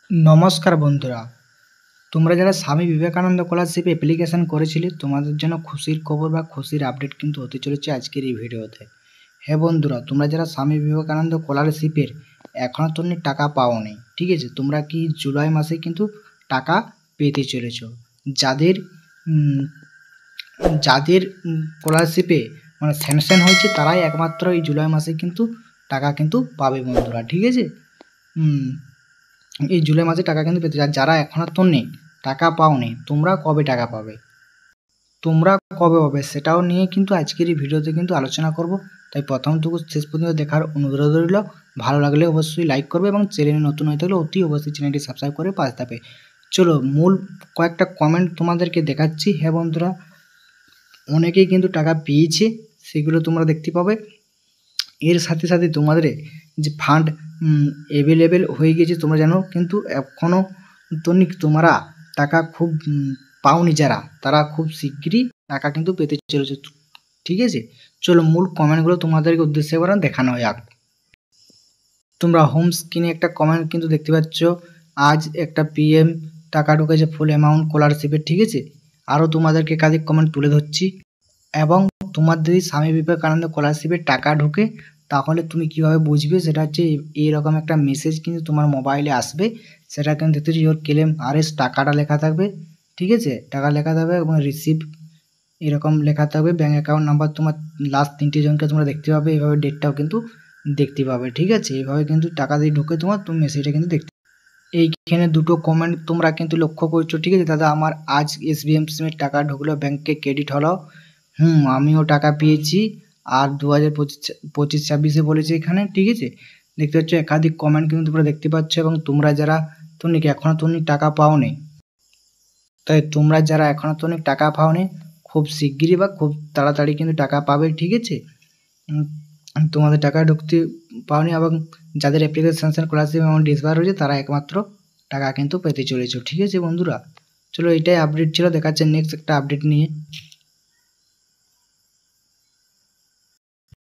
নমস্কার বন্ধুরা, তোমরা যারা স্বামী বিবেকানন্দ স্কলারশিপ অ্যাপ্লিকেশন করেছিলে তোমাদের জন্য খুশির খবর বা খুশির আপডেট কিন্তু হতে চলেছে আজকের এই ভিডিওতে। হ্যাঁ বন্ধুরা, তোমরা যারা স্বামী বিবেকানন্দ স্কলারশিপের এখনও তোমরা টাকা পাওনি, ঠিক আছে, তোমরা কি জুলাই মাসে কিন্তু টাকা পেতে চলেছ। যাদের যাদের স্কলারশিপে মানে স্যাংশন হয়েছে তারাই একমাত্র এই জুলাই মাসে কিন্তু টাকা কিন্তু পাবে বন্ধুরা, ঠিক আছে। এই জুলাই মাসে টাকা কিন্তু পেতে, যারা এখনও তো নেই টাকা পাওনি, তোমরা কবে টাকা পাবে, সেটাও নিয়ে কিন্তু আজকের এই ভিডিওতে কিন্তু আলোচনা করব। তাই প্রথম থেকে শেষ পর্যন্ত দেখার অনুরোধ রইল। ভালো লাগলে অবশ্যই লাইক করবে এবং চ্যানেলে নতুন হয়ে থাকলে অতি অবশ্যই চ্যানেলটি সাবস্ক্রাইব করে পাশে থাকবে। চলো মূল কয়েকটা কমেন্ট তোমাদেরকে দেখাচ্ছি। হ্যাঁ বন্ধুরা, অনেকেই কিন্তু টাকা পেয়েছে, সেগুলো তোমরা দেখতে পাবে। এর সাথে সাথে তোমাদের যে ফান্ড অ্যাভেলেবেল হয়ে গেছে তোমরা জানো, কিন্তু এখনও তোমরা টাকা খুব পাওনি যারা, তারা খুব শিগগিরই টাকা কিন্তু পেতে চলেছে, ঠিক আছে। চলো মূল কমেন্টগুলো তোমাদেরকে উদ্দেশ্যে করে দেখানো যাক। তোমরা হোম স্ক্রিনে একটা কমেন্ট কিন্তু দেখতে পাচ্ছ, আজ একটা পিএম টাকা ঢুকেছে ফুল অ্যামাউন্ট স্কলারশিপের, ঠিক আছে। আরও তোমাদেরকে একাধিক কমেন্ট তুলে ধরছি। এবং তোমার যদি স্বামী বিবেকানন্দ স্কলারশিপের টাকা ঢোকে তাহলে তুমি কিভাবে বুঝবে, সেটা হচ্ছে এইরকম একটা মেসেজ কিন্তু তোমার মোবাইলে আসবে। সেটা কিন্তু দেখতে ইওর ক্লেম আরএস টাকাটা লেখা থাকবে, ঠিক আছে, টাকা লেখা থাকবে এবং রিসিভ এরকম লেখা থাকবে। ব্যাঙ্ক অ্যাকাউন্ট নাম্বার তোমার লাস্ট 3টে জনকে তোমরা দেখতে পাবে, এইভাবে ডেটটাও কিন্তু দেখতে পাবে, ঠিক আছে। এইভাবে কিন্তু টাকা দিয়ে ঢুকে তুমি মেসেজটা কিন্তু দেখতে। এইখানে দুটো কমেন্ট তোমরা কিন্তু লক্ষ্য করছো, ঠিক আছে। দাদা আমার আজ SBM-এর টাকা ঢুকলো, ব্যাঙ্কে ক্রেডিট হলো। আমিও টাকা পেয়েছি, আর 2025-26 বলেছে এখানে, ঠিক আছে। দেখতে পাচ্ছ একাধিক কমেন্ট কিন্তু তোমরা দেখতে পাচ্ছ। এবং তোমরা যারা এখনও টাকা পাওনি, তাই তোমরা যারা এখনও টাকা পাওনি খুব শিগগিরই বা খুব তাড়াতাড়ি কিন্তু টাকা পাবে, ঠিক আছে। তোমাদের টাকা ঢুকতে পাওনি এবং যাদের অ্যাপ্লিকেশন স্যাংশন স্কলারশিপ অ্যামাউন্ট ডিসবার হয়েছে তারা একমাত্র টাকা কিন্তু পেতে চলেছো, ঠিক আছে বন্ধুরা। চলো এটাই আপডেট ছিল, দেখাচ্ছে নেক্সট একটা আপডেট নিয়ে।